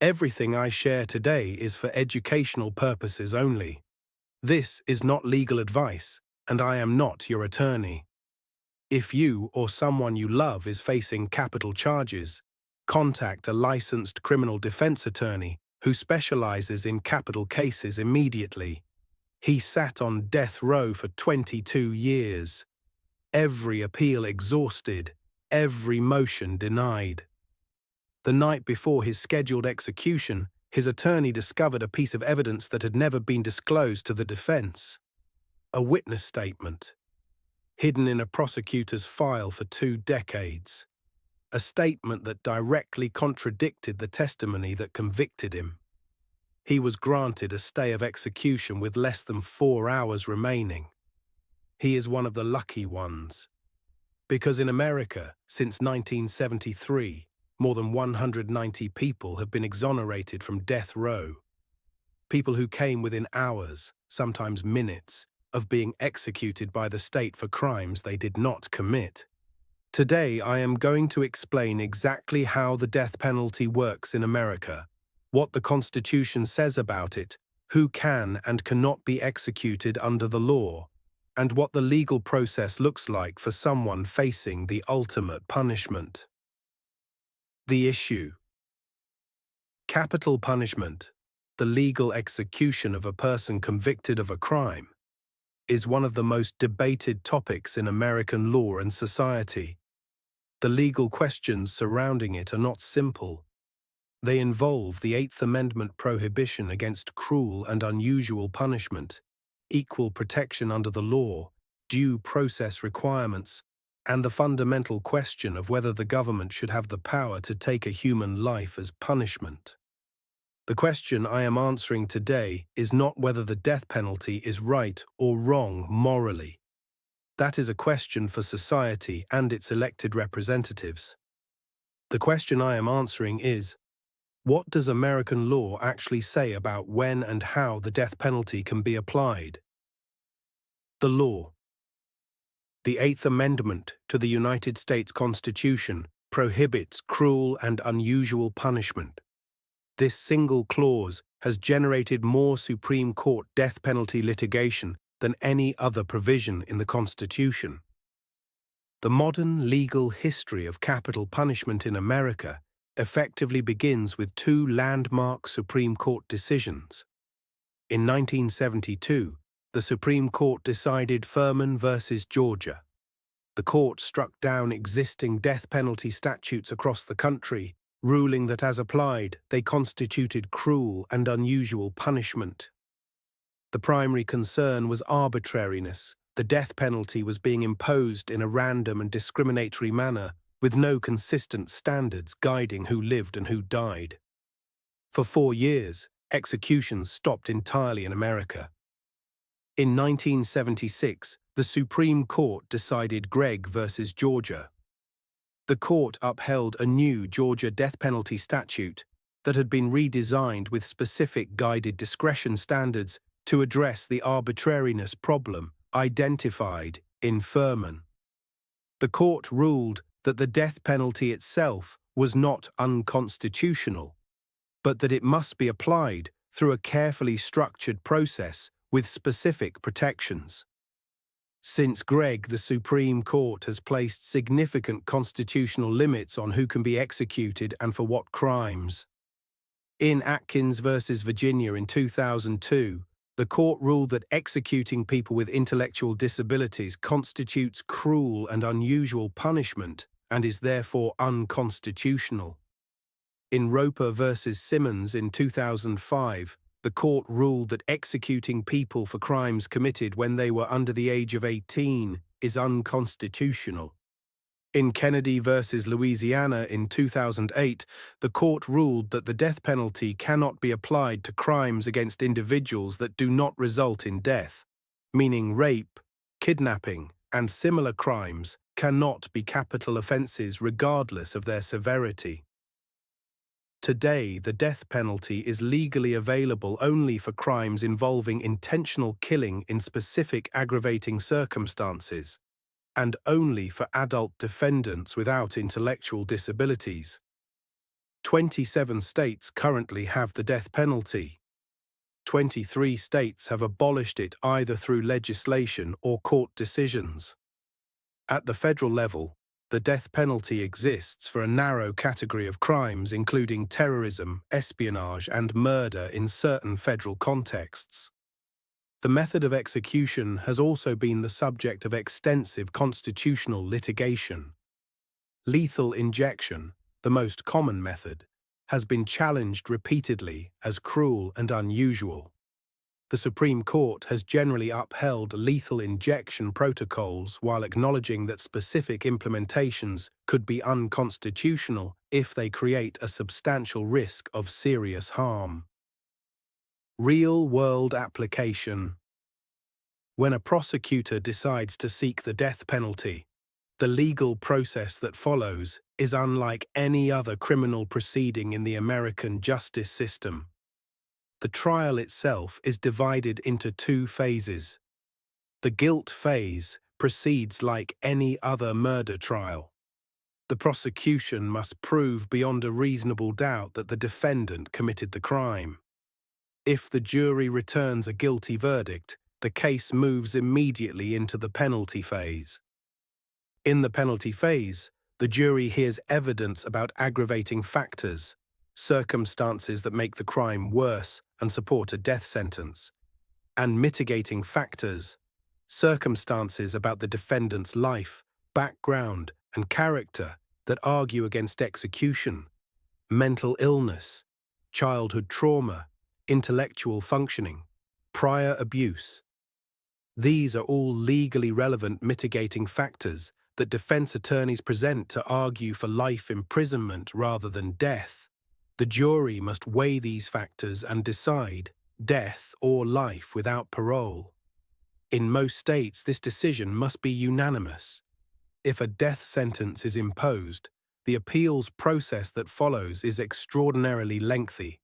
Everything I share today is for educational purposes only. This is not legal advice, and I am not your attorney. If you or someone you love is facing capital charges, contact a licensed criminal defense attorney who specializes in capital cases immediately. He sat on death row for 22 years. Every appeal exhausted, every motion denied. The night before his scheduled execution, his attorney discovered a piece of evidence that had never been disclosed to the defense. A witness statement, hidden in a prosecutor's file for 2 decades. A statement that directly contradicted the testimony that convicted him. He was granted a stay of execution with less than 4 hours remaining. He is one of the lucky ones. Because in America, since 1973, more than 190 people have been exonerated from death row. People who came within hours, sometimes minutes, of being executed by the state for crimes they did not commit. Today, I am going to explain exactly how the death penalty works in America, what the Constitution says about it, who can and cannot be executed under the law, and what the legal process looks like for someone facing the ultimate punishment. The issue. Capital punishment, the legal execution of a person convicted of a crime, is one of the most debated topics in American law and society. The legal questions surrounding it are not simple. They involve the Eighth Amendment prohibition against cruel and unusual punishment, equal protection under the law, due process requirements, and the fundamental question of whether the government should have the power to take a human life as punishment. The question I am answering today is not whether the death penalty is right or wrong morally. That is a question for society and its elected representatives. The question I am answering is, what does American law actually say about when and how the death penalty can be applied? The law. The Eighth Amendment to the United States Constitution prohibits cruel and unusual punishment. This single clause has generated more Supreme Court death penalty litigation than any other provision in the Constitution. The modern legal history of capital punishment in America effectively begins with 2 landmark Supreme Court decisions. In 1972, the Supreme Court decided Furman versus Georgia. The court struck down existing death penalty statutes across the country, ruling that as applied, they constituted cruel and unusual punishment. The primary concern was arbitrariness. The death penalty was being imposed in a random and discriminatory manner, with no consistent standards guiding who lived and who died. For 4 years, executions stopped entirely in America. In 1976, the Supreme Court decided Gregg versus Georgia. The court upheld a new Georgia death penalty statute that had been redesigned with specific guided discretion standards to address the arbitrariness problem identified in Furman. The court ruled that the death penalty itself was not unconstitutional, but that it must be applied through a carefully structured process with specific protections. Since Gregg, the Supreme Court has placed significant constitutional limits on who can be executed and for what crimes. In Atkins versus Virginia in 2002, the court ruled that executing people with intellectual disabilities constitutes cruel and unusual punishment and is therefore unconstitutional. In Roper versus Simmons in 2005, the court ruled that executing people for crimes committed when they were under the age of 18 is unconstitutional. In Kennedy versus Louisiana in 2008, the court ruled that the death penalty cannot be applied to crimes against individuals that do not result in death, meaning rape, kidnapping, and similar crimes cannot be capital offenses regardless of their severity. Today, the death penalty is legally available only for crimes involving intentional killing in specific aggravating circumstances, and only for adult defendants without intellectual disabilities. 27 states currently have the death penalty. 23 states have abolished it either through legislation or court decisions. At the federal level, the death penalty exists for a narrow category of crimes including terrorism, espionage, and murder in certain federal contexts. The method of execution has also been the subject of extensive constitutional litigation. Lethal injection, the most common method, has been challenged repeatedly as cruel and unusual. The Supreme Court has generally upheld lethal injection protocols while acknowledging that specific implementations could be unconstitutional if they create a substantial risk of serious harm. Real-world application. When a prosecutor decides to seek the death penalty, the legal process that follows is unlike any other criminal proceeding in the American justice system. The trial itself is divided into two phases. The guilt phase proceeds like any other murder trial. The prosecution must prove beyond a reasonable doubt that the defendant committed the crime. If the jury returns a guilty verdict, the case moves immediately into the penalty phase. In the penalty phase, the jury hears evidence about aggravating factors, circumstances that make the crime worse and support a death sentence, and mitigating factors, circumstances about the defendant's life, background, and character that argue against execution, mental illness, childhood trauma, intellectual functioning, prior abuse. These are all legally relevant mitigating factors that defense attorneys present to argue for life imprisonment rather than death. The jury must weigh these factors and decide death or life without parole. In most states, this decision must be unanimous. If a death sentence is imposed, the appeals process that follows is extraordinarily lengthy.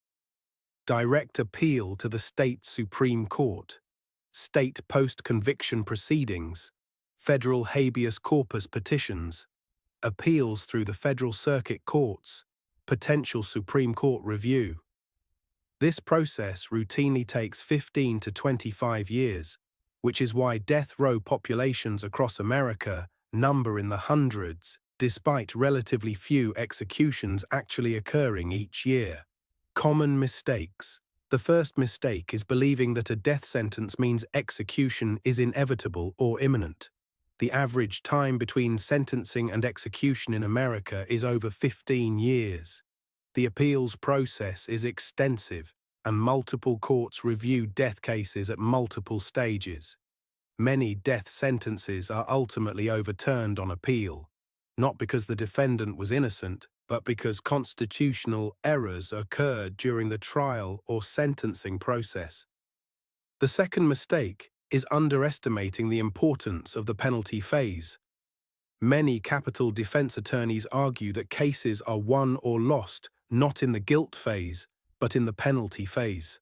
Direct appeal to the state Supreme Court, state post-conviction proceedings, federal habeas corpus petitions, appeals through the federal circuit courts, potential Supreme Court review. This process routinely takes 15 to 25 years, which is why death row populations across America number in the hundreds, despite relatively few executions actually occurring each year. Common mistakes. The first mistake is believing that a death sentence means execution is inevitable or imminent. The average time between sentencing and execution in America is over 15 years. The appeals process is extensive, and multiple courts review death cases at multiple stages. Many death sentences are ultimately overturned on appeal, not because the defendant was innocent, but because constitutional errors occurred during the trial or sentencing process. The second mistake is underestimating the importance of the penalty phase. Many capital defense attorneys argue that cases are won or lost not in the guilt phase, but in the penalty phase.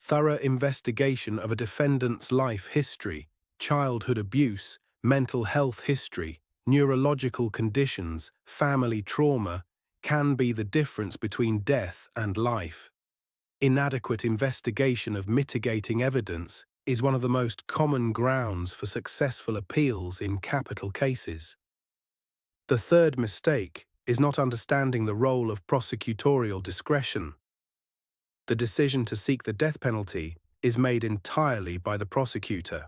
Thorough investigation of a defendant's life history, childhood abuse, mental health history, neurological conditions, family trauma, can be the difference between death and life. Inadequate investigation of mitigating evidence is one of the most common grounds for successful appeals in capital cases. The third mistake is not understanding the role of prosecutorial discretion. The decision to seek the death penalty is made entirely by the prosecutor.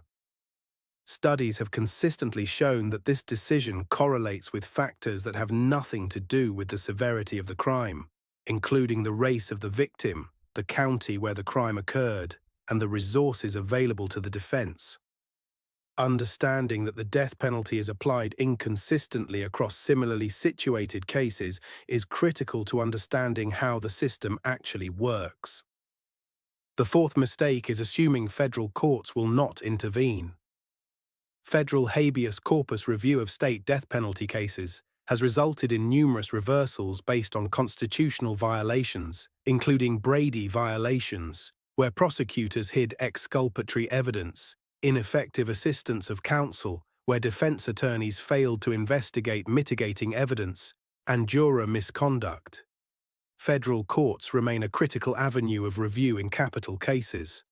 Studies have consistently shown that this decision correlates with factors that have nothing to do with the severity of the crime, including the race of the victim, the county where the crime occurred, and the resources available to the defense. Understanding that the death penalty is applied inconsistently across similarly situated cases is critical to understanding how the system actually works. The fourth mistake is assuming federal courts will not intervene. Federal habeas corpus review of state death penalty cases has resulted in numerous reversals based on constitutional violations, including Brady violations, where prosecutors hid exculpatory evidence, ineffective assistance of counsel, where defense attorneys failed to investigate mitigating evidence, and juror misconduct. federal courts remain a critical avenue of review in capital cases.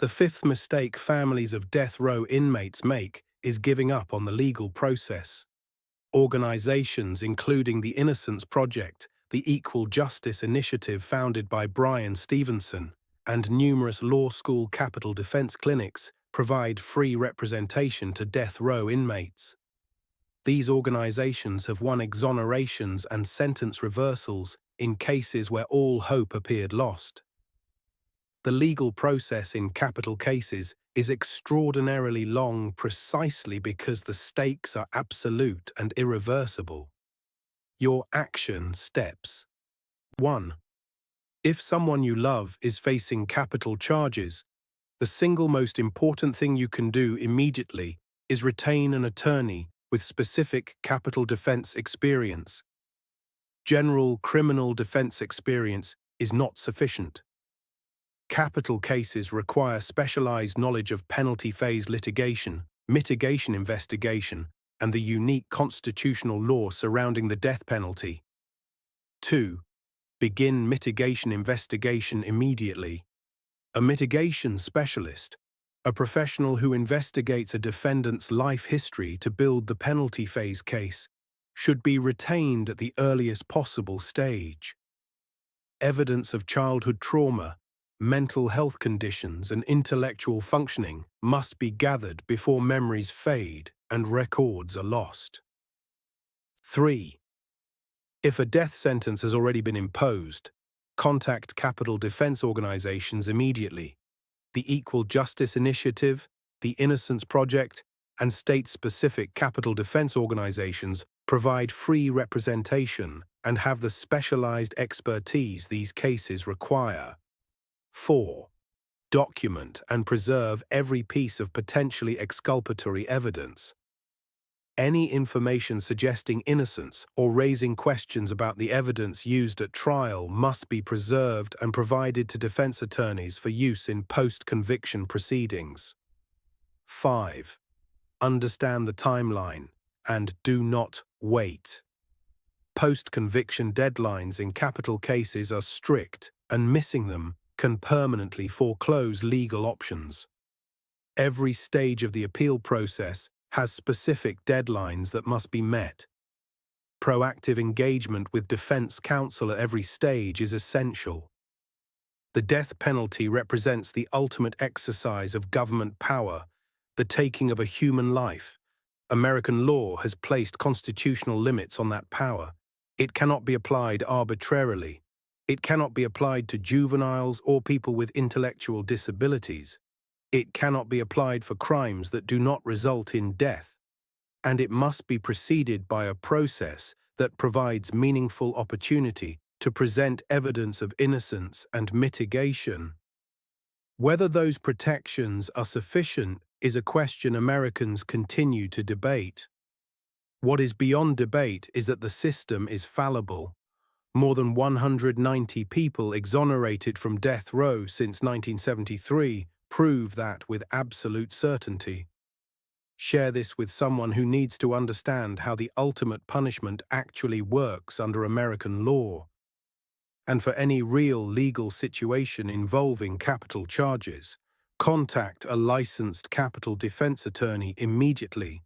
The fifth mistake families of death row inmates make is giving up on the legal process. Organizations including the Innocence Project, the Equal Justice Initiative founded by Brian Stevenson, and numerous law school capital defense clinics provide free representation to death row inmates. These organizations have won exonerations and sentence reversals in cases where all hope appeared lost. The legal process in capital cases is extraordinarily long precisely because the stakes are absolute and irreversible. Your action steps. 1. If someone you love is facing capital charges, the single most important thing you can do immediately is retain an attorney with specific capital defense experience. General criminal defense experience is not sufficient. Capital cases require specialized knowledge of penalty phase litigation, mitigation investigation, and the unique constitutional law surrounding the death penalty. 2. Begin mitigation investigation immediately. A mitigation specialist, a professional who investigates a defendant's life history to build the penalty phase case, should be retained at the earliest possible stage. Evidence of childhood trauma, mental health conditions, and intellectual functioning must be gathered before memories fade and records are lost. 3. If a death sentence has already been imposed, contact capital defense organizations immediately. The Equal Justice Initiative, the Innocence Project, and state-specific capital defense organizations provide free representation and have the specialized expertise these cases require. 4. Document and preserve every piece of potentially exculpatory evidence. Any information suggesting innocence or raising questions about the evidence used at trial must be preserved and provided to defense attorneys for use in post-conviction proceedings. 5. Understand the timeline and do not wait. Post-conviction deadlines in capital cases are strict, and missing them can permanently foreclose legal options. Every stage of the appeal process has specific deadlines that must be met. Proactive engagement with defense counsel at every stage is essential. The death penalty represents the ultimate exercise of government power, the taking of a human life. American law has placed constitutional limits on that power. It cannot be applied arbitrarily. It cannot be applied to juveniles or people with intellectual disabilities. It cannot be applied for crimes that do not result in death. And it must be preceded by a process that provides meaningful opportunity to present evidence of innocence and mitigation. Whether those protections are sufficient is a question Americans continue to debate. What is beyond debate is that the system is fallible. More than 190 people exonerated from death row since 1973 prove that with absolute certainty. Share this with someone who needs to understand how the ultimate punishment actually works under American law. And for any real legal situation involving capital charges, contact a licensed capital defense attorney immediately.